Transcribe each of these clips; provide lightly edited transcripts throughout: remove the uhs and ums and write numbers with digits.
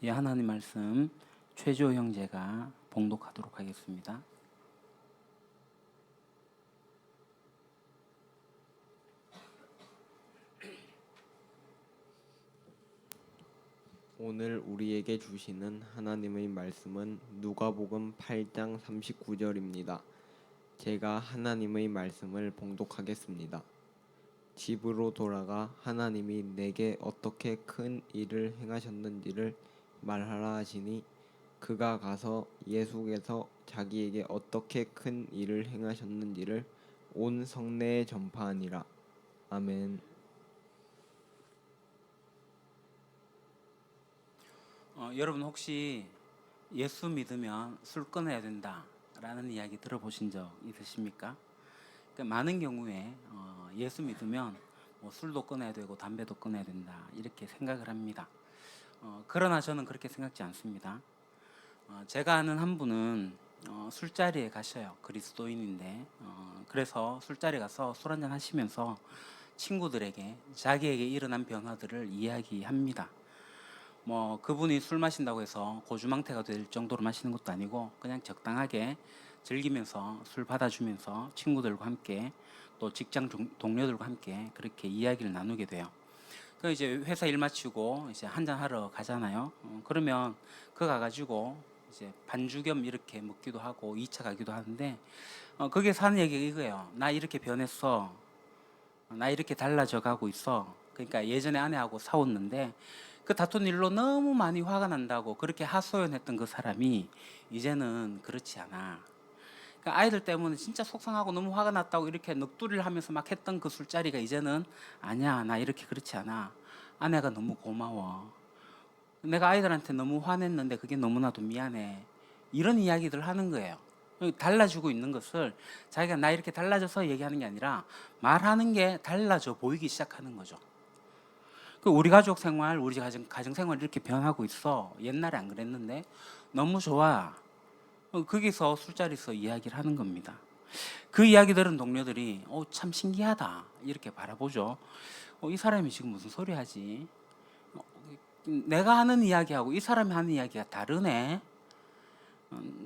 예, 하나님 말씀 최조 형제가 봉독하도록 하겠습니다. 오늘 우리에게 주시는 하나님의 말씀은 누가복음 8장 39절입니다. 제가 하나님의 말씀을 봉독하겠습니다. 집으로 돌아가 하나님이 내게 어떻게 큰 일을 행하셨는지를 말하라 하시니 그가 가서 예수께서 자기에게 어떻게 큰 일을 행하셨는지를 온 성내에 전파하니라. 아멘. 여러분 혹시 예수 믿으면 술 끊어야 된다라는 이야기 들어보신 적 있으십니까? 그러니까 많은 경우에 예수 믿으면 뭐 술도 끊어야 되고 담배도 끊어야 된다 이렇게 생각을 합니다. 그러나 저는 그렇게 생각지 않습니다. 제가 아는 한 분은 술자리에 가셔요. 그리스도인인데 그래서 술자리에 가서 술 한잔 하시면서 친구들에게 자기에게 일어난 변화들을 이야기합니다. 뭐 그분이 술 마신다고 해서 고주망태가 될 정도로 마시는 것도 아니고 그냥 적당하게 즐기면서 술 받아주면서 친구들과 함께 또 직장 동료들과 함께 그렇게 이야기를 나누게 돼요. 그 이제 회사 일 마치고 이제 한잔 하러 가잖아요. 그러면 그 가가지고 이제 반주 겸 이렇게 먹기도 하고 2차 가기도 하는데 거기에서 하는 얘기가 이거예요. 나 이렇게 변했어. 나 이렇게 달라져 가고 있어. 그러니까 예전에 아내하고 싸웠는데 그 다툰 일로 너무 많이 화가 난다고 그렇게 하소연했던 그 사람이 이제는 그렇지 않아. 그러니까 아이들 때문에 진짜 속상하고 너무 화가 났다고 이렇게 넋두리를 하면서 막 했던 그 술자리가 이제는 아니야, 나 이렇게 그렇지 않아. 아내가 너무 고마워. 내가 아이들한테 너무 화냈는데 그게 너무나도 미안해. 이런 이야기들을 하는 거예요. 달라지고 있는 것을 자기가 나 이렇게 달라져서 얘기하는 게 아니라 말하는 게 달라져 보이기 시작하는 거죠. 우리 가족 생활, 우리 가정 생활 이렇게 변하고 있어. 옛날에 안 그랬는데 너무 좋아. 거기서 술자리에서 이야기를 하는 겁니다. 그 이야기 들은 동료들이 참 신기하다 이렇게 바라보죠. 이 사람이 지금 무슨 소리 하지? 내가 하는 이야기하고 이 사람이 하는 이야기가 다르네.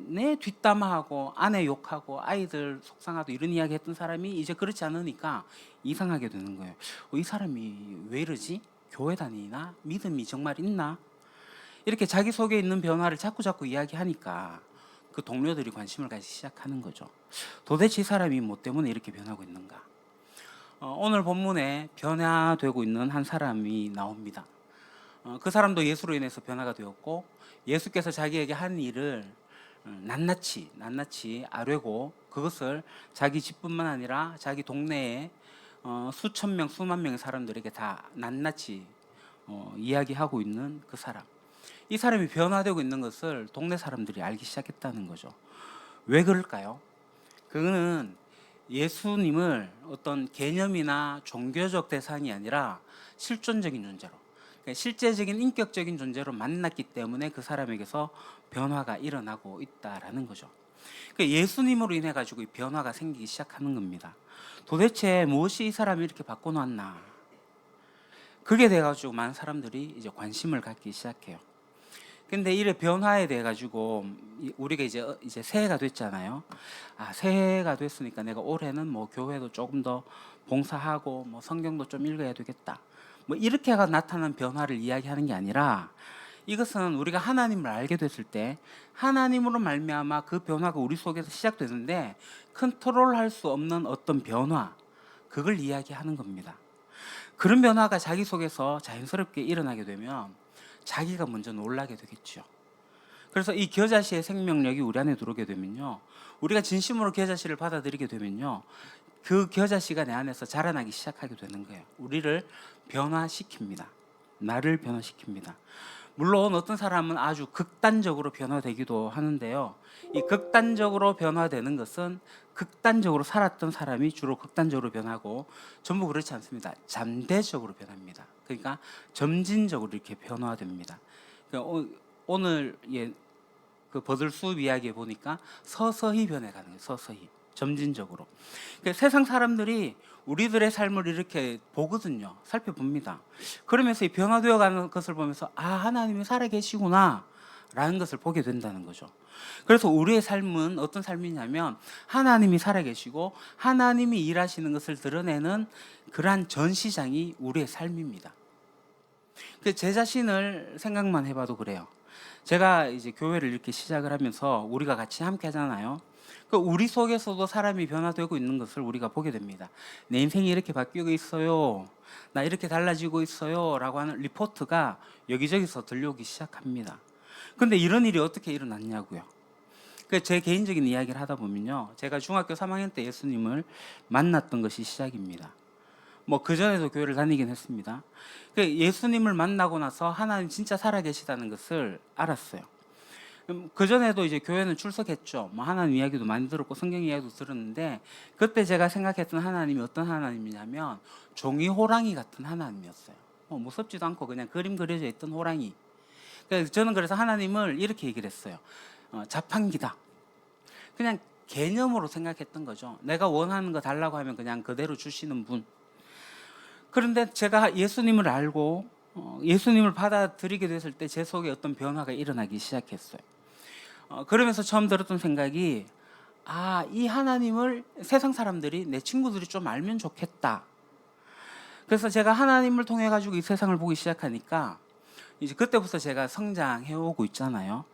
내 뒷담화하고 아내 욕하고 아이들 속상하고 이런 이야기 했던 사람이 이제 그렇지 않으니까 이상하게 되는 거예요. 이 사람이 왜 이러지? 교회 다니나? 믿음이 정말 있나? 이렇게 자기 속에 있는 변화를 자꾸 이야기하니까 그 동료들이 관심을 가지기 시작하는 거죠. 도대체 이 사람이 뭐 때문에 이렇게 변하고 있는가? 오늘 본문에 변화되고 있는 한 사람이 나옵니다. 그 사람도 예수로 인해서 변화가 되었고 예수께서 자기에게 한 일을 낱낱이 아뢰고 그것을 자기 집뿐만 아니라 자기 동네에 수천 명, 수만 명의 사람들에게 다 낱낱이 이야기하고 있는 그 사람. 이 사람이 변화되고 있는 것을 동네 사람들이 알기 시작했다는 거죠. 왜 그럴까요? 그거는 예수님을 어떤 개념이나 종교적 대상이 아니라 실존적인 존재로, 그러니까 실제적인 인격적인 존재로 만났기 때문에 그 사람에게서 변화가 일어나고 있다라는 거죠. 그러니까 예수님으로 인해 가지고 변화가 생기기 시작하는 겁니다. 도대체 무엇이 이 사람을 이렇게 바꿔놨나? 그게 돼가지고 많은 사람들이 이제 관심을 갖기 시작해요. 근데 이래 변화에 대해 가지고 우리가 이제 새해가 됐잖아요. 새해가 됐으니까 내가 올해는 뭐 교회도 조금 더 봉사하고 뭐 성경도 좀 읽어야 되겠다. 뭐 이렇게가 나타난 변화를 이야기하는 게 아니라 이것은 우리가 하나님을 알게 됐을 때 하나님으로 말미암아 그 변화가 우리 속에서 시작되는데 컨트롤할 수 없는 어떤 변화, 그걸 이야기하는 겁니다. 그런 변화가 자기 속에서 자연스럽게 일어나게 되면 자기가 먼저 놀라게 되겠죠. 그래서 이 겨자씨의 생명력이 우리 안에 들어오게 되면요, 우리가 진심으로 겨자씨를 받아들이게 되면요, 그 겨자씨가 내 안에서 자라나기 시작하게 되는 거예요. 우리를 변화시킵니다. 나를 변화시킵니다. 물론 어떤 사람은 아주 극단적으로 변화되기도 하는데요, 이 극단적으로 변화되는 것은 극단적으로 살았던 사람이 주로 극단적으로 변하고 전부 그렇지 않습니다. 잠대적으로 변합니다. 그러니까 점진적으로 이렇게 변화됩니다. 그러니까 오늘 그 버들숲 이야기에 보니까 서서히 변해가는 거예요. 서서히. 점진적으로. 그러니까 세상 사람들이 우리들의 삶을 이렇게 보거든요. 살펴봅니다. 그러면서 이 변화되어 가는 것을 보면서 아, 하나님이 살아계시구나 라는 것을 보게 된다는 거죠. 그래서 우리의 삶은 어떤 삶이냐면 하나님이 살아계시고 하나님이 일하시는 것을 드러내는 그러한 전시장이 우리의 삶입니다. 제 자신을 생각만 해봐도 그래요. 제가 이제 교회를 이렇게 시작을 하면서 우리가 같이 함께 하잖아요. 우리 속에서도 사람이 변화되고 있는 것을 우리가 보게 됩니다. 내 인생이 이렇게 바뀌고 있어요. 나 이렇게 달라지고 있어요. 라고 하는 리포트가 여기저기서 들려오기 시작합니다. 근데 이런 일이 어떻게 일어났냐고요. 제 개인적인 이야기를 하다 보면요. 제가 중학교 3학년 때 예수님을 만났던 것이 시작입니다. 그전에도 교회를 다니긴 했습니다. 예수님을 만나고 나서 하나님 진짜 살아계시다는 것을 알았어요. 그전에도 이제 교회는 출석했죠. 하나님 이야기도 많이 들었고 성경 이야기도 들었는데 그때 제가 생각했던 하나님이 어떤 하나님이냐면 종이 호랑이 같은 하나님이었어요. 무섭지도 않고 그냥 그림 그려져 있던 호랑이. 저는 그래서 하나님을 이렇게 얘기를 했어요. 자판기다. 그냥 개념으로 생각했던 거죠. 내가 원하는 거 달라고 하면 그냥 그대로 주시는 분. 그런데 제가 예수님을 알고 예수님을 받아들이게 됐을 때 제 속에 어떤 변화가 일어나기 시작했어요. 그러면서 처음 들었던 생각이 아, 이 하나님을 세상 사람들이 내 친구들이 좀 알면 좋겠다. 그래서 제가 하나님을 통해 가지고 이 세상을 보기 시작하니까 이제 그때부터 제가 성장해 오고 있잖아요.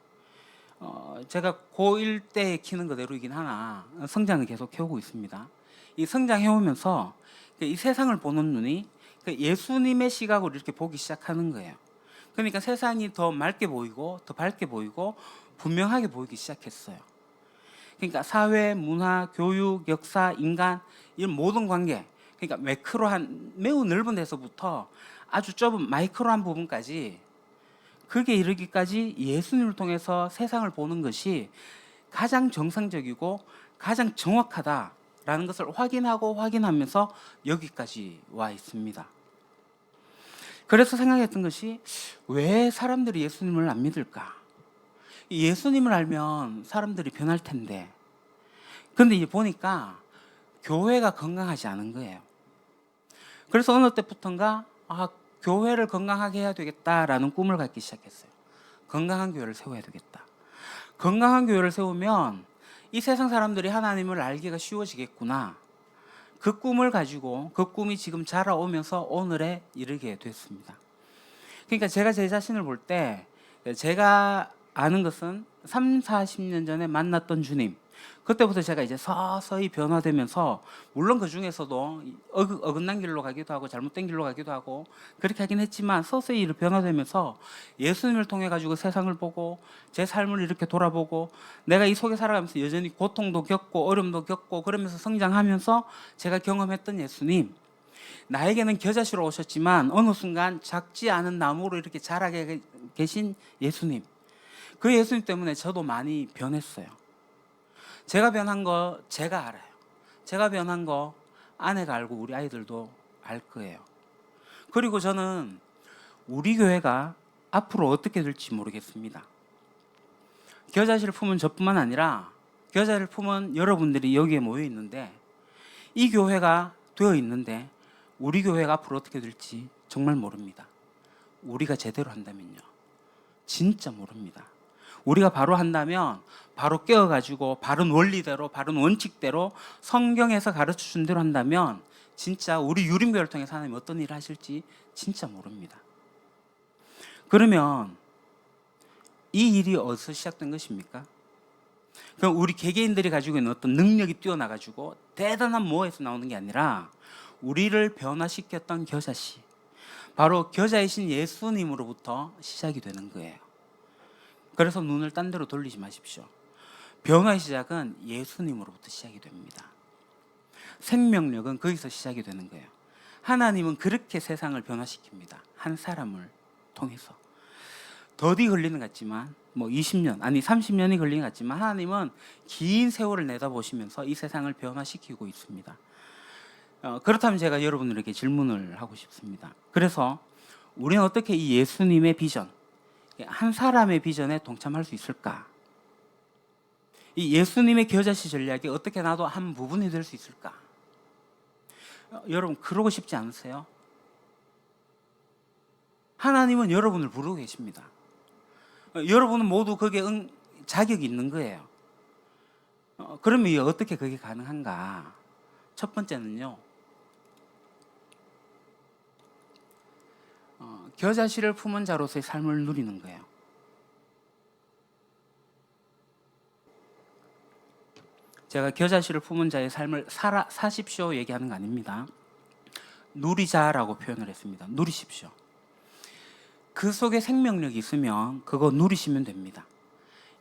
제가 고1 때 키는 그대로이긴 하나 성장을 계속 해오고 있습니다. 이 성장해 오면서 이 세상을 보는 눈이 예수님의 시각으로 이렇게 보기 시작하는 거예요. 그러니까 세상이 더 맑게 보이고 더 밝게 보이고 분명하게 보이기 시작했어요. 그러니까 사회, 문화, 교육, 역사, 인간 이런 모든 관계, 그러니까 매크로한 매우 넓은 데서부터 아주 좁은 마이크로한 부분까지 그게 이르기까지 예수님을 통해서 세상을 보는 것이 가장 정상적이고 가장 정확하다라는 것을 확인하면서 여기까지 와 있습니다. 그래서 생각했던 것이 왜 사람들이 예수님을 안 믿을까? 예수님을 알면 사람들이 변할 텐데. 근데 이제 보니까 교회가 건강하지 않은 거예요. 그래서 어느 때부턴가 교회를 건강하게 해야 되겠다라는 꿈을 갖기 시작했어요. 건강한 교회를 세워야 되겠다. 건강한 교회를 세우면 이 세상 사람들이 하나님을 알기가 쉬워지겠구나. 그 꿈을 가지고 그 꿈이 지금 자라오면서 오늘에 이르게 됐습니다. 그러니까 제가 제 자신을 볼 때 제가 아는 것은 3, 40년 전에 만났던 주님, 그때부터 제가 이제 서서히 변화되면서 물론 그 중에서도 어긋난 길로 가기도 하고 잘못된 길로 가기도 하고 그렇게 하긴 했지만 서서히 변화되면서 예수님을 통해 가지고 세상을 보고 제 삶을 이렇게 돌아보고 내가 이 속에 살아가면서 여전히 고통도 겪고 어려움도 겪고 그러면서 성장하면서 제가 경험했던 예수님, 나에게는 겨자씨로 오셨지만 어느 순간 작지 않은 나무로 이렇게 자라게 계신 예수님, 그 예수님 때문에 저도 많이 변했어요. 제가 변한 거 제가 알아요. 제가 변한 거 아내가 알고 우리 아이들도 알 거예요. 그리고 저는 우리 교회가 앞으로 어떻게 될지 모르겠습니다. 겨자씨를 품은 저뿐만 아니라 겨자를 품은 여러분들이 여기에 모여 있는데 이 교회가 되어 있는데 우리 교회가 앞으로 어떻게 될지 정말 모릅니다. 우리가 제대로 한다면요. 진짜 모릅니다. 우리가 바로 한다면 바로 깨어가지고 바른 원리대로 바른 원칙대로 성경에서 가르쳐준 대로 한다면 진짜 우리 유림교회를 통해서 하나님 어떤 일을 하실지 진짜 모릅니다. 그러면 이 일이 어디서 시작된 것입니까? 그럼 우리 개개인들이 가지고 있는 어떤 능력이 뛰어나가지고 대단한 모에서 나오는 게 아니라 우리를 변화시켰던 겨자씨, 바로 겨자이신 예수님으로부터 시작이 되는 거예요. 그래서 눈을 딴 데로 돌리지 마십시오. 변화의 시작은 예수님으로부터 시작이 됩니다. 생명력은 거기서 시작이 되는 거예요. 하나님은 그렇게 세상을 변화시킵니다. 한 사람을 통해서. 더디 걸리는 것 같지만 20년 아니 30년이 걸리는 것 같지만 하나님은 긴 세월을 내다보시면서 이 세상을 변화시키고 있습니다. 그렇다면 제가 여러분들에게 질문을 하고 싶습니다. 그래서 우리는 어떻게 이 예수님의 비전, 한 사람의 비전에 동참할 수 있을까? 이 예수님의 겨자씨 전략이 어떻게 나도 한 부분이 될 수 있을까? 여러분 그러고 싶지 않으세요? 하나님은 여러분을 부르고 계십니다. 여러분은 모두 거기에 자격이 있는 거예요. 그러면 어떻게 그게 가능한가? 첫 번째는요, 겨자씨를 품은 자로서의 삶을 누리는 거예요. 제가 겨자씨를 품은 자의 삶을 사십시오 얘기하는 거 아닙니다. 누리자라고 표현을 했습니다. 누리십시오. 그 속에 생명력이 있으면 그거 누리시면 됩니다.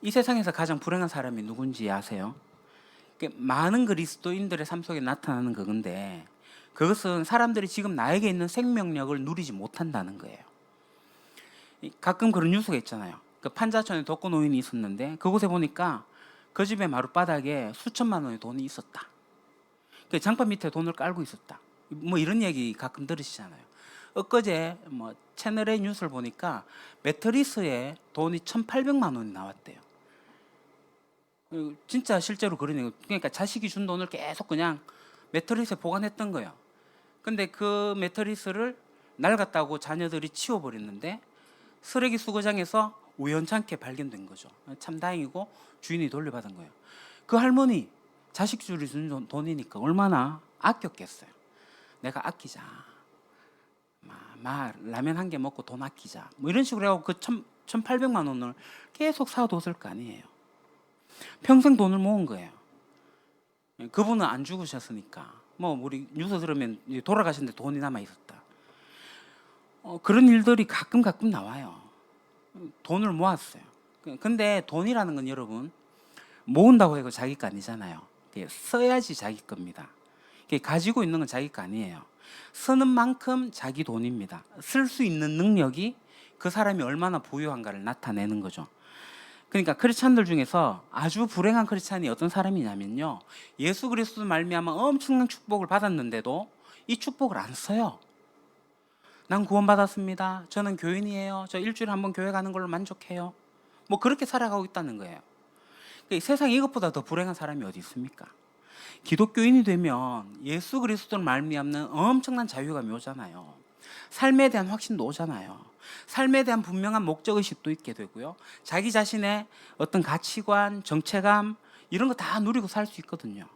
이 세상에서 가장 불행한 사람이 누군지 아세요? 많은 그리스도인들의 삶 속에 나타나는 그건데, 그것은 사람들이 지금 나에게 있는 생명력을 누리지 못한다는 거예요. 가끔 그런 뉴스가 있잖아요. 그 판자촌에 독거노인이 있었는데 그곳에 보니까 그 집의 마룻바닥에 수천만 원의 돈이 있었다. 그 장판 밑에 돈을 깔고 있었다. 뭐 이런 얘기 가끔 들으시잖아요. 엊그제 뭐 채널A 뉴스를 보니까 매트리스에 돈이 1,800만 원이 나왔대요. 진짜 실제로 그러네요. 그러니까 자식이 준 돈을 계속 그냥 매트리스에 보관했던 거예요. 근데 그 매트리스를 낡았다고 자녀들이 치워버렸는데 쓰레기 수거장에서 우연찮게 발견된 거죠. 참 다행이고 주인이 돌려받은 거예요. 그 할머니 자식들이 준 돈이니까 얼마나 아꼈겠어요. 내가 아끼자. 라면 한 개 먹고 돈 아끼자. 뭐 이런 식으로 해서 그 1,800만 원을 계속 사뒀을 거 아니에요. 평생 돈을 모은 거예요. 그분은 안 죽으셨으니까. 뭐 우리 뉴스 들으면 돌아가셨는데 돈이 남아 있었다. 그런 일들이 가끔 나와요. 돈을 모았어요. 근데 돈이라는 건 여러분 모은다고 해서 자기 거 아니잖아요. 써야지 자기 겁니다. 가지고 있는 건 자기 거 아니에요. 쓰는 만큼 자기 돈입니다. 쓸 수 있는 능력이 그 사람이 얼마나 부유한가를 나타내는 거죠. 그러니까 크리스찬들 중에서 아주 불행한 크리스찬이 어떤 사람이냐면요, 예수 그리스도 말미암아 엄청난 축복을 받았는데도 이 축복을 안 써요. 난 구원받았습니다. 저는 교인이에요. 저 일주일에 한 번 교회 가는 걸로 만족해요. 뭐 그렇게 살아가고 있다는 거예요. 그러니까 세상에 이것보다 더 불행한 사람이 어디 있습니까? 기독교인이 되면 예수 그리스도를 말미암는 엄청난 자유감이 오잖아요. 삶에 대한 확신도 오잖아요. 삶에 대한 분명한 목적의식도 있게 되고요. 자기 자신의 어떤 가치관, 정체감 이런 거 다 누리고 살 수 있거든요.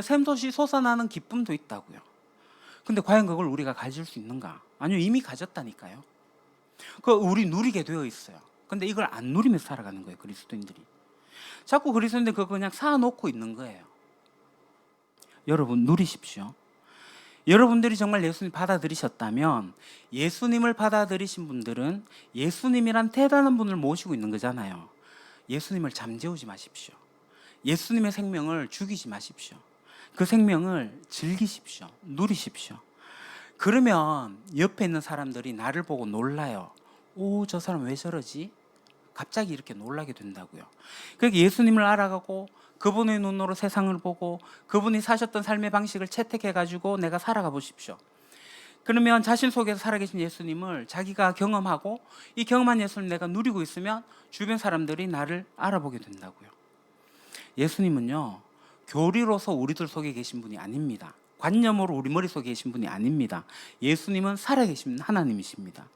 샘솟이 솟아나는 기쁨도 있다고요. 근데 과연 그걸 우리가 가질 수 있는가? 아니요, 이미 가졌다니까요. 우리 누리게 되어 있어요. 근데 이걸 안 누리면서 살아가는 거예요, 그리스도인들이. 자꾸 그리스도인들 그거 그냥 사놓고 있는 거예요. 여러분 누리십시오. 여러분들이 정말 예수님 받아들이셨다면, 예수님을 받아들이신 분들은 예수님이란 대단한 분을 모시고 있는 거잖아요. 예수님을 잠재우지 마십시오. 예수님의 생명을 죽이지 마십시오. 그 생명을 즐기십시오. 누리십시오. 그러면 옆에 있는 사람들이 나를 보고 놀라요. 오, 저 사람 왜 저러지? 갑자기 이렇게 놀라게 된다고요. 그러니까 예수님을 알아가고 그분의 눈으로 세상을 보고 그분이 사셨던 삶의 방식을 채택해가지고 내가 살아가 보십시오. 그러면 자신 속에서 살아계신 예수님을 자기가 경험하고 이 경험한 예수님을 내가 누리고 있으면 주변 사람들이 나를 알아보게 된다고요. 예수님은요, 교리로서 우리들 속에 계신 분이 아닙니다. 관념으로 우리 머릿속에 계신 분이 아닙니다. 예수님은 살아계신 하나님이십니다.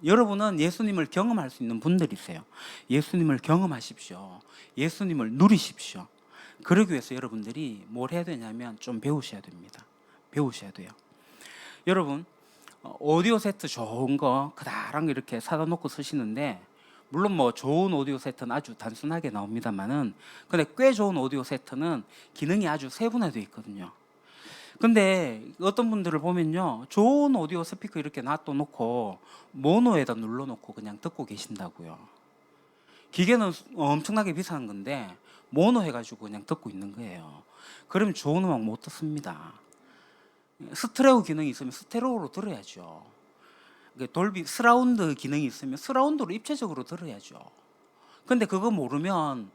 여러분은 예수님을 경험할 수 있는 분들이세요. 예수님을 경험하십시오. 예수님을 누리십시오. 그러기 위해서 여러분들이 뭘 해야 되냐면 좀 배우셔야 됩니다. 배우셔야 돼요. 여러분, 오디오 세트 좋은 거 그다란 거 이렇게 사다 놓고 쓰시는데, 물론 뭐 좋은 오디오 세트는 아주 단순하게 나옵니다만은, 근데 꽤 좋은 오디오 세트는 기능이 아주 세분화되어 있거든요. 근데 어떤 분들을 보면요, 좋은 오디오 스피커 이렇게 놔둬놓고 모노에다 눌러놓고 그냥 듣고 계신다고요. 기계는 엄청나게 비싼 건데 모노 해가지고 그냥 듣고 있는 거예요. 그러면 좋은 음악 못 듣습니다. 스테레오 기능이 있으면 스테레오로 들어야죠. 돌비 서라운드 기능이 있으면 서라운드로 입체적으로 들어야죠. 근데 그거 모르면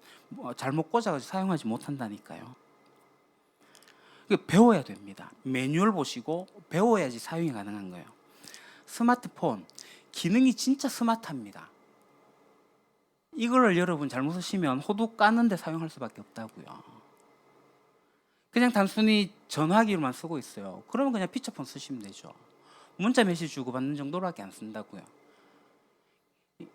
잘못 꽂아가지고 사용하지 못한다니까요. 배워야 됩니다. 매뉴얼 보시고 배워야지 사용이 가능한 거예요. 스마트폰 기능이 진짜 스마트합니다. 이거를 여러분 잘못 쓰시면 호두 까는데 사용할 수밖에 없다고요. 그냥 단순히 전화기로만 쓰고 있어요. 그러면 그냥 피처폰 쓰시면 되죠. 문자 메시지 주고받는 정도로밖에 안 쓴다고요.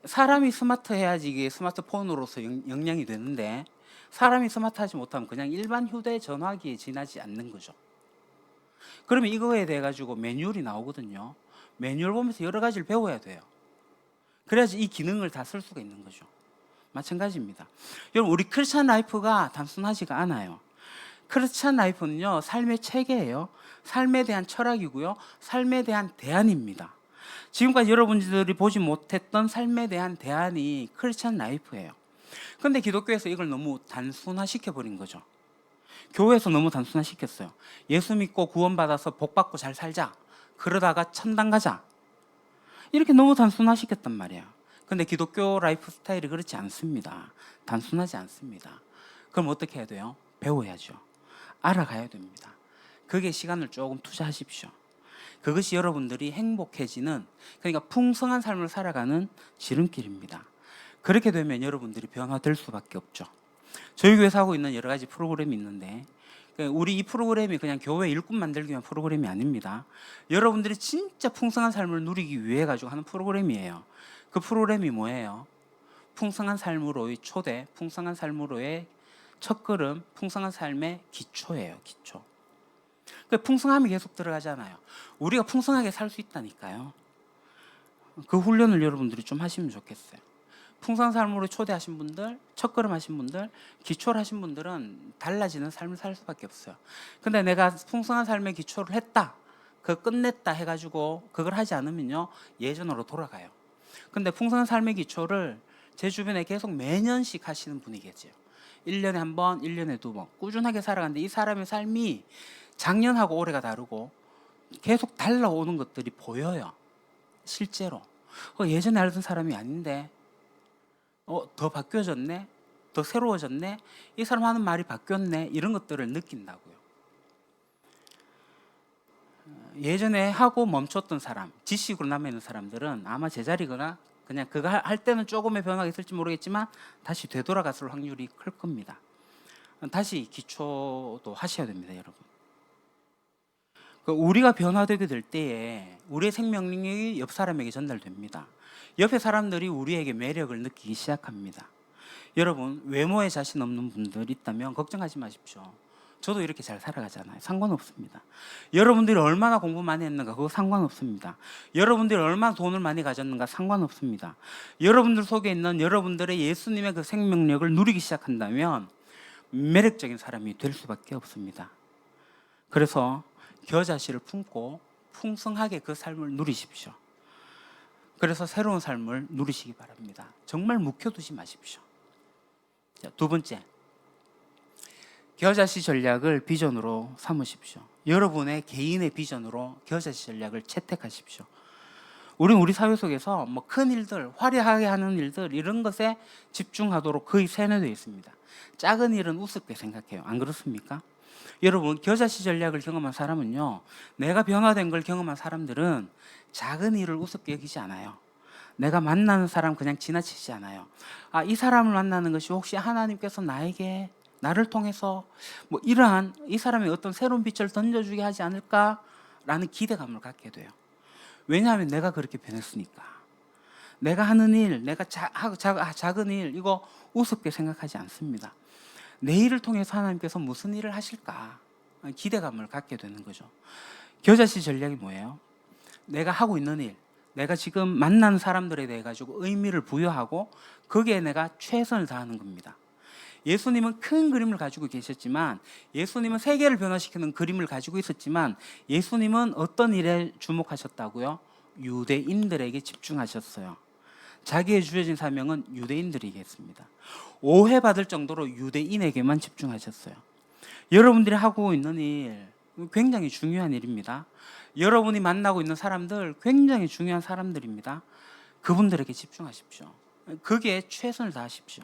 사람이 스마트해야지 이게 스마트폰으로서 역량이 되는데, 사람이 스마트하지 못하면 그냥 일반 휴대전화기에 지나지 않는 거죠. 그러면 이거에 대해 가지고 매뉴얼이 나오거든요. 매뉴얼 보면서 여러 가지를 배워야 돼요. 그래야지 이 기능을 다 쓸 수가 있는 거죠. 마찬가지입니다. 여러분, 우리 크리스찬 라이프가 단순하지가 않아요. 크리스찬 라이프는요, 삶의 체계예요. 삶에 대한 철학이고요, 삶에 대한 대안입니다. 지금까지 여러분들이 보지 못했던 삶에 대한 대안이 크리스찬 라이프예요. 그런데 기독교에서 이걸 너무 단순화시켜버린 거죠. 교회에서 너무 단순화시켰어요. 예수 믿고 구원받아서 복받고 잘 살자, 그러다가 천당 가자, 이렇게 너무 단순화시켰단 말이에요. 근데 기독교 라이프 스타일이 그렇지 않습니다. 단순하지 않습니다. 그럼 어떻게 해야 돼요? 배워야죠. 알아가야 됩니다. 거기에 시간을 조금 투자하십시오. 그것이 여러분들이 행복해지는, 그러니까 풍성한 삶을 살아가는 지름길입니다. 그렇게 되면 여러분들이 변화될 수밖에 없죠. 저희 교회에서 하고 있는 여러 가지 프로그램이 있는데, 우리 이 프로그램이 그냥 교회 일꾼 만들기 위한 프로그램이 아닙니다. 여러분들이 진짜 풍성한 삶을 누리기 위해 가지고 하는 프로그램이에요. 그 프로그램이 뭐예요? 풍성한 삶으로의 초대, 풍성한 삶으로의 첫걸음, 풍성한 삶의 기초예요. 기초. 그 풍성함이 계속 들어가잖아요. 우리가 풍성하게 살 수 있다니까요. 그 훈련을 여러분들이 좀 하시면 좋겠어요. 풍성한 삶으로 초대하신 분들, 첫걸음 하신 분들, 기초를 하신 분들은 달라지는 삶을 살 수밖에 없어요. 근데 내가 풍성한 삶의 기초를 했다, 그거 끝냈다 해가지고 그걸 하지 않으면요, 예전으로 돌아가요. 근데 풍성한 삶의 기초를 제 주변에 계속 매년씩 하시는 분이 계세요. 1년에 한 번, 1년에 두 번 꾸준하게 살아가는데, 이 사람의 삶이 작년하고 올해가 다르고 계속 달라오는 것들이 보여요. 실제로 예전에 알던 사람이 아닌데 더 바뀌어졌네, 더 새로워졌네, 이 사람 하는 말이 바뀌었네, 이런 것들을 느낀다고요. 예전에 하고 멈췄던 사람, 지식으로 남아있는 사람들은 아마 제자리거나 그냥 그거 할 때는 조금의 변화가 있을지 모르겠지만 다시 되돌아갔을 확률이 클 겁니다. 다시 기초도 하셔야 됩니다, 여러분. 우리가 변화되게 될 때에 우리의 생명력이 옆 사람에게 전달됩니다. 옆에 사람들이 우리에게 매력을 느끼기 시작합니다. 여러분, 외모에 자신 없는 분들 있다면 걱정하지 마십시오. 저도 이렇게 잘 살아가잖아요. 상관없습니다. 여러분들이 얼마나 공부 많이 했는가, 그거 상관없습니다. 여러분들이 얼마나 돈을 많이 가졌는가, 상관없습니다. 여러분들 속에 있는 여러분들의 예수님의 그 생명력을 누리기 시작한다면 매력적인 사람이 될 수밖에 없습니다. 그래서 겨자씨를 품고 풍성하게 그 삶을 누리십시오. 그래서 새로운 삶을 누리시기 바랍니다. 정말 묵혀두지 마십시오. 자, 두 번째, 겨자씨 전략을 비전으로 삼으십시오. 여러분의 개인의 비전으로 겨자씨 전략을 채택하십시오. 우리 사회 속에서 뭐 큰 일들, 화려하게 하는 일들, 이런 것에 집중하도록 거의 세뇌되어 있습니다. 작은 일은 우습게 생각해요. 안 그렇습니까? 여러분, 겨자씨 전략을 경험한 사람은요, 내가 변화된 걸 경험한 사람들은 작은 일을 우습게 여기지 않아요. 내가 만나는 사람 그냥 지나치지 않아요. 이 사람을 만나는 것이 혹시 하나님께서 나를 통해서 뭐 이러한 이 사람의 어떤 새로운 빛을 던져주게 하지 않을까라는 기대감을 갖게 돼요. 왜냐하면 내가 그렇게 변했으니까. 내가 하는 일, 내가 작은 일, 이거 우습게 생각하지 않습니다. 내 일을 통해서 하나님께서 무슨 일을 하실까 기대감을 갖게 되는 거죠. 겨자씨 전략이 뭐예요? 내가 하고 있는 일, 내가 지금 만나는 사람들에 대해 가지고 의미를 부여하고 거기에 내가 최선을 다하는 겁니다. 예수님은 큰 그림을 가지고 계셨지만, 예수님은 세계를 변화시키는 그림을 가지고 있었지만, 예수님은 어떤 일에 주목하셨다고요? 유대인들에게 집중하셨어요. 자기의 주어진 사명은 유대인들에게 했습니다. 오해받을 정도로 유대인에게만 집중하셨어요. 여러분들이 하고 있는 일 굉장히 중요한 일입니다. 여러분이 만나고 있는 사람들 굉장히 중요한 사람들입니다. 그분들에게 집중하십시오. 거기에 최선을 다하십시오.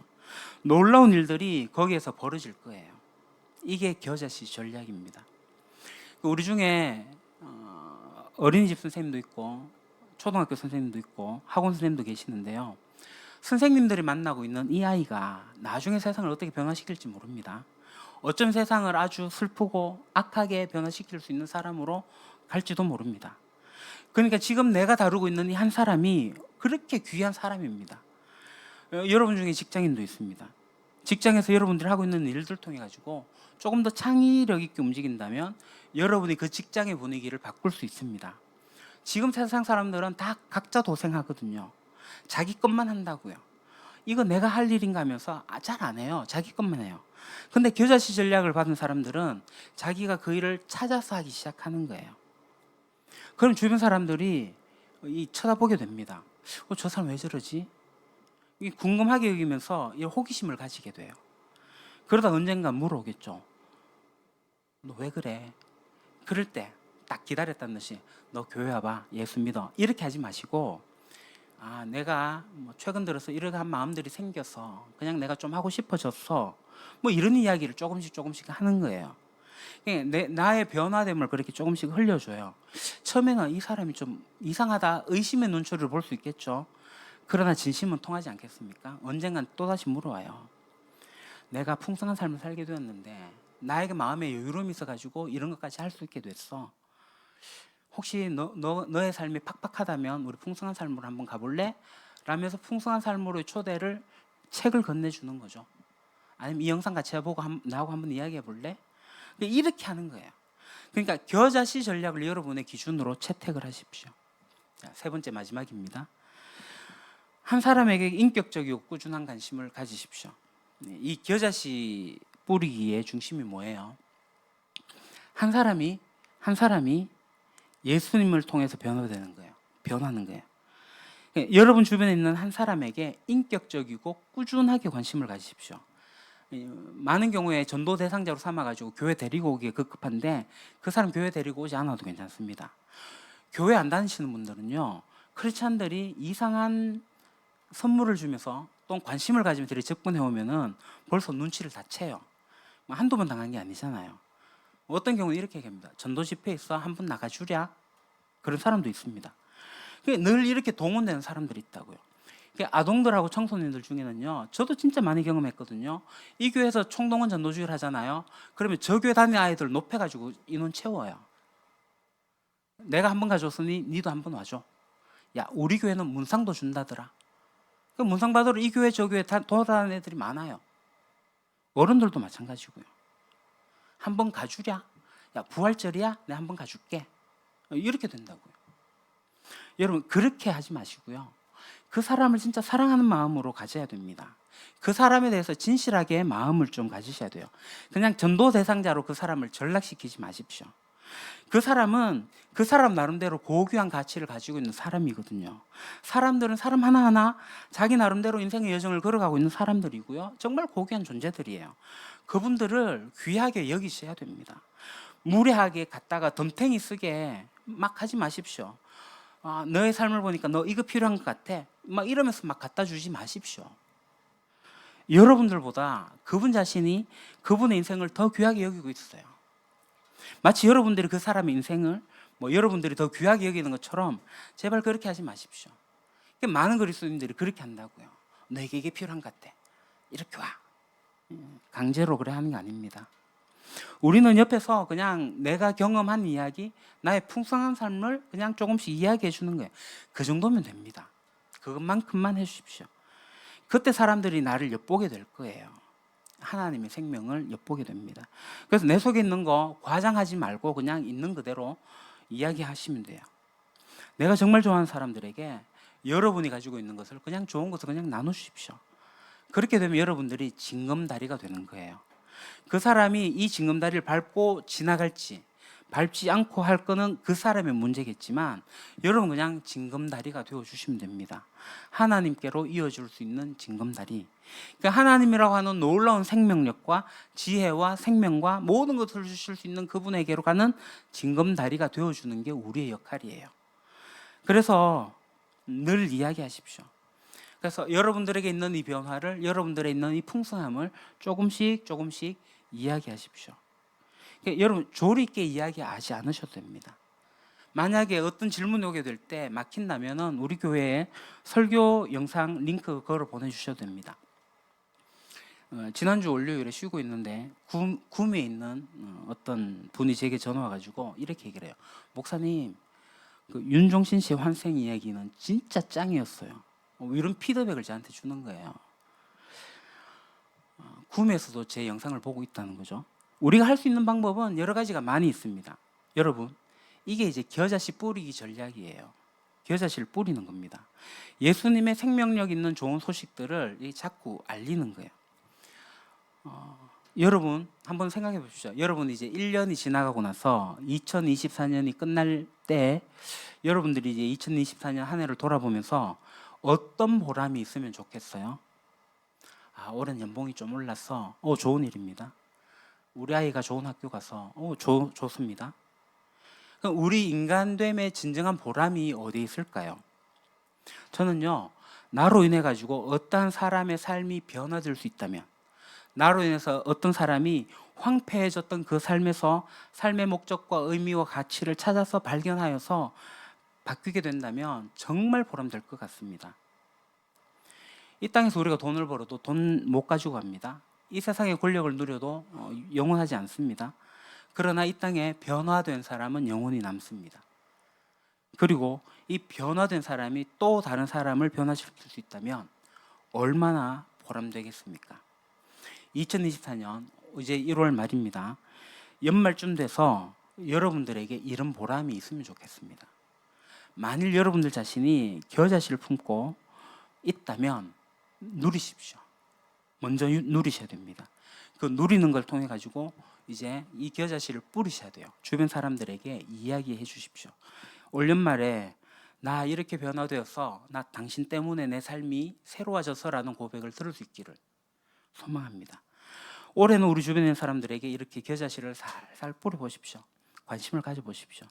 놀라운 일들이 거기에서 벌어질 거예요. 이게 겨자씨 전략입니다. 우리 중에 어린이집 선생님도 있고 초등학교 선생님도 있고 학원 선생님도 계시는데요, 선생님들이 만나고 있는 이 아이가 나중에 세상을 어떻게 변화시킬지 모릅니다. 어쩜 세상을 아주 슬프고 악하게 변화시킬 수 있는 사람으로 갈지도 모릅니다. 그러니까 지금 내가 다루고 있는 이 한 사람이 그렇게 귀한 사람입니다. 여러분 중에 직장인도 있습니다. 직장에서 여러분들이 하고 있는 일들 통해 가지고 조금 더 창의력 있게 움직인다면 여러분이 그 직장의 분위기를 바꿀 수 있습니다. 지금 세상 사람들은 다 각자 도생하거든요. 자기 것만 한다고요. 이거 내가 할 일인가 하면서 잘 안 해요. 자기 것만 해요. 근데 겨자씨 전략을 받은 사람들은 자기가 그 일을 찾아서 하기 시작하는 거예요. 그럼 주변 사람들이 쳐다보게 됩니다. 저 사람 왜 저러지? 궁금하게 여기면서 호기심을 가지게 돼요. 그러다 언젠가 물어오겠죠. 너 왜 그래? 그럴 때 딱 기다렸다는 듯이 너 교회 와봐. 예수 믿어. 이렇게 하지 마시고 내가 최근 들어서 이렇게 한 마음들이 생겨서 그냥 내가 좀 하고 싶어졌어. 이런 이야기를 조금씩 하는 거예요. 나의 변화됨을 그렇게 조금씩 흘려줘요. 처음에는 이 사람이 좀 이상하다 의심의 눈초리를 볼 수 있겠죠. 그러나 진심은 통하지 않겠습니까? 언젠간 또다시 물어와요. 내가 풍성한 삶을 살게 되었는데 나에게 마음에 여유로움이 있어가지고 이런 것까지 할 수 있게 됐어. 혹시 너의 삶이 팍팍하다면 우리 풍성한 삶으로 한번 가볼래? 라면서 풍성한 삶으로의 초대를 책을 건네주는 거죠. 아니면 이 영상 같이 해보고 나하고 한번 이야기해 볼래? 이렇게 하는 거예요. 그러니까 겨자씨 전략을 여러분의 기준으로 채택을 하십시오. 자, 세 번째 마지막입니다. 한 사람에게 인격적이고 꾸준한 관심을 가지십시오. 이 겨자씨 뿌리기의 중심이 뭐예요? 한 사람이 예수님을 통해서 변화되는 거예요. 변하는 거예요. 여러분 주변에 있는 한 사람에게 인격적이고 꾸준하게 관심을 가지십시오. 많은 경우에 전도 대상자로 삼아가지고 교회 데리고 오기에 급급한데 그 사람 교회 데리고 오지 않아도 괜찮습니다. 교회 안 다니시는 분들은요, 크리스찬들이 이상한 선물을 주면서 또 관심을 가지면 들이 접근해 오면은 벌써 눈치를 다 채요. 한두 번 당한 게 아니잖아요. 어떤 경우는 이렇게 얘기합니다. 전도 집회 있어? 한 번 나가주랴? 그런 사람도 있습니다. 늘 이렇게 동원되는 사람들이 있다고요. 아동들하고 청소년들 중에는요, 저도 진짜 많이 경험했거든요. 이 교회에서 총동원 전도주의를 하잖아요. 그러면 저 교회 다니는 아이들 높여가지고 인원 채워요. 내가 한 번 가져왔으니 니도 한 번 와줘. 야, 우리 교회는 문상도 준다더라. 문상 받으러 이 교회 저 교회 다 돌아다니는 애들이 많아요. 어른들도 마찬가지고요. 한 번 가주랴. 야, 부활절이야? 내가 한 번 가줄게. 이렇게 된다고요. 여러분 그렇게 하지 마시고요. 그 사람을 진짜 사랑하는 마음으로 가져야 됩니다. 그 사람에 대해서 진실하게 마음을 좀 가지셔야 돼요. 그냥 전도 대상자로 그 사람을 전락시키지 마십시오. 그 사람은 그 사람 나름대로 고귀한 가치를 가지고 있는 사람이거든요. 사람들은 사람 하나하나 자기 나름대로 인생의 여정을 걸어가고 있는 사람들이고요. 정말 고귀한 존재들이에요. 그분들을 귀하게 여기셔야 됩니다. 무례하게 갖다가 덤탱이 쓰게 막 하지 마십시오. 너의 삶을 보니까 너 이거 필요한 것 같아. 막 이러면서 막 갖다 주지 마십시오. 여러분들보다 그분 자신이 그분의 인생을 더 귀하게 여기고 있어요. 마치 여러분들이 그 사람의 인생을 여러분들이 더 귀하게 여기는 것처럼 제발 그렇게 하지 마십시오. 많은 그리스도인들이 그렇게 한다고요. 너에게 이게 필요한 것 같아. 이렇게 와. 강제로 그래 하는 게 아닙니다. 우리는 옆에서 그냥 내가 경험한 이야기, 나의 풍성한 삶을 그냥 조금씩 이야기해 주는 거예요. 그 정도면 됩니다. 그것만큼만 해주십시오. 그때 사람들이 나를 엿보게 될 거예요. 하나님의 생명을 엿보게 됩니다. 그래서 내 속에 있는 거 과장하지 말고 그냥 있는 그대로 이야기하시면 돼요. 내가 정말 좋아하는 사람들에게 여러분이 가지고 있는 것을 그냥 좋은 것을 그냥 나누십시오. 그렇게 되면 여러분들이 징검다리가 되는 거예요. 그 사람이 이 징검다리를 밟고 지나갈지 밟지 않고 할 거는 그 사람의 문제겠지만 여러분 그냥 징검다리가 되어주시면 됩니다. 하나님께로 이어줄 수 있는 징검다리. 그러니까 하나님이라고 하는 놀라운 생명력과 지혜와 생명과 모든 것을 주실 수 있는 그분에게로 가는 징검다리가 되어주는 게 우리의 역할이에요. 그래서 늘 이야기하십시오. 그래서 여러분들에게 있는 이 변화를, 여러분들에 있는 이 풍성함을 조금씩 이야기하십시오. 그러니까 여러분 조리 있게 이야기하지 않으셔도 됩니다. 만약에 어떤 질문이 오게 될 때 막힌다면은 우리 교회에 설교 영상 링크 걸어 보내주셔도 됩니다. 지난주 월요일에 쉬고 있는데 구미에 있는 어떤 분이 제게 전화 와가지고 이렇게 얘기를 해요. 목사님, 그 윤종신 씨의 환생 이야기는 진짜 짱이었어요. 이런 피드백을 저한테 주는 거예요. 구미에서도 제 영상을 보고 있다는 거죠. 우리가 할 수 있는 방법은 여러 가지가 많이 있습니다. 여러분, 이게 이제 겨자씨 뿌리기 전략이에요. 겨자씨를 뿌리는 겁니다. 예수님의 생명력 있는 좋은 소식들을 자꾸 알리는 거예요. 여러분 한번 생각해 보십시오. 여러분 이제 1년이 지나가고 나서 2024년이 끝날 때 여러분들이 이제 2024년 한 해를 돌아보면서 어떤 보람이 있으면 좋겠어요? 올해는 연봉이 좀 올랐어. 좋은 일입니다. 우리 아이가 좋은 학교 가서 좋습니다. 그럼 우리 인간됨의 진정한 보람이 어디에 있을까요? 저는요, 나로 인해 가지고 어떠한 사람의 삶이 변화될 수 있다면, 나로 인해서 어떤 사람이 황폐해졌던 그 삶에서 삶의 목적과 의미와 가치를 찾아서 발견하여서 바뀌게 된다면 정말 보람될 것 같습니다. 이 땅에서 우리가 돈을 벌어도 돈 못 가지고 갑니다. 이 세상의 권력을 누려도 영원하지 않습니다. 그러나 이 땅에 변화된 사람은 영원히 남습니다. 그리고 이 변화된 사람이 또 다른 사람을 변화시킬 수 있다면 얼마나 보람되겠습니까? 2024년 이제 1월 말입니다. 연말쯤 돼서 여러분들에게 이런 보람이 있으면 좋겠습니다. 만일 여러분들 자신이 겨자씨를 품고 있다면 누리십시오. 먼저 누리셔야 됩니다. 그 누리는 걸 통해 가지고 이제 이 겨자씨를 뿌리셔야 돼요. 주변 사람들에게 이야기해 주십시오. 올 연말에 나 이렇게 변화되어서 나 당신 때문에 내 삶이 새로워져서라는 고백을 들을 수 있기를 소망합니다. 올해는 우리 주변에 있는 사람들에게 이렇게 겨자씨를 살살 뿌려보십시오. 관심을 가져보십시오.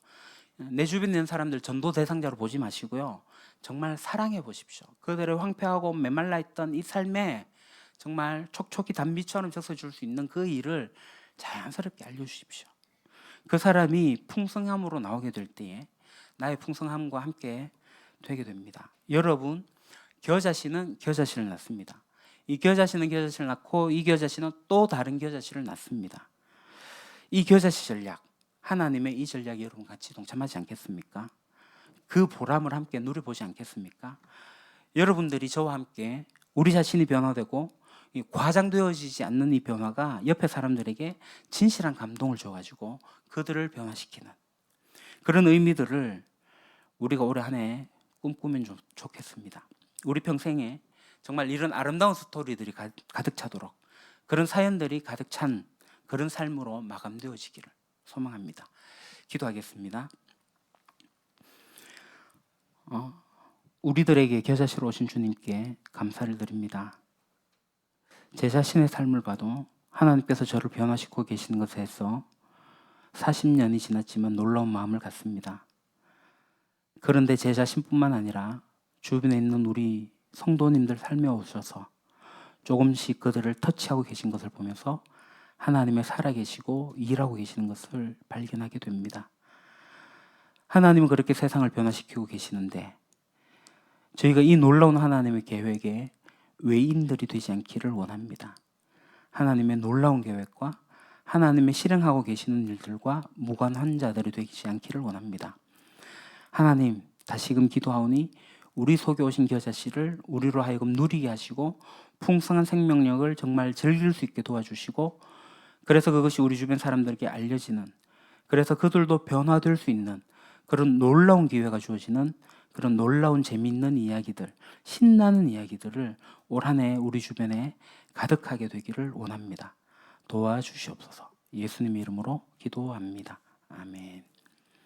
내 주변에 있는 사람들 전도 대상자로 보지 마시고요. 정말 사랑해 보십시오. 그들의 황폐하고 메말라 있던 이 삶에 정말 촉촉이 단비처럼 적셔줄 수 있는 그 일을 자연스럽게 알려주십시오. 그 사람이 풍성함으로 나오게 될 때에 나의 풍성함과 함께 되게 됩니다. 여러분, 겨자씨는 겨자씨를 낳습니다. 이 겨자씨는 겨자씨를 낳고 이 겨자씨는 또 다른 겨자씨를 낳습니다. 이 겨자씨 전략, 하나님의 이 전략에 여러분 같이 동참하지 않겠습니까? 그 보람을 함께 누려보지 않겠습니까? 여러분들이 저와 함께 우리 자신이 변화되고 과장되어지지 않는 이 변화가 옆에 사람들에게 진실한 감동을 줘가지고 그들을 변화시키는 그런 의미들을 우리가 올해 한 해 꿈꾸면 좋겠습니다. 우리 평생에 정말 이런 아름다운 스토리들이 가득 차도록 그런 사연들이 가득 찬 그런 삶으로 마감되어지기를 소망합니다. 기도하겠습니다. 우리들에게 겨자씨로 오신 주님께 감사를 드립니다. 제 자신의 삶을 봐도 하나님께서 저를 변화시키고 계시는 것에 서 40년이 지났지만 놀라운 마음을 갖습니다. 그런데 제 자신뿐만 아니라 주변에 있는 우리 성도님들 삶에 오셔서 조금씩 그들을 터치하고 계신 것을 보면서 하나님의 살아계시고 일하고 계시는 것을 발견하게 됩니다. 하나님은 그렇게 세상을 변화시키고 계시는데 저희가 이 놀라운 하나님의 계획에 외인들이 되지 않기를 원합니다. 하나님의 놀라운 계획과 하나님의 실행하고 계시는 일들과 무관한 자들이 되지 않기를 원합니다. 하나님, 다시금 기도하오니 우리 속에 오신 겨자씨를 우리로 하여금 누리게 하시고 풍성한 생명력을 정말 즐길 수 있게 도와주시고 그래서 그것이 우리 주변 사람들에게 알려지는 그래서 그들도 변화될 수 있는 그런 놀라운 기회가 주어지는 그런 놀라운 재미있는 이야기들, 신나는 이야기들을 올 한 해 우리 주변에 가득하게 되기를 원합니다. 도와주시옵소서. 예수님의 이름으로 기도합니다. 아멘.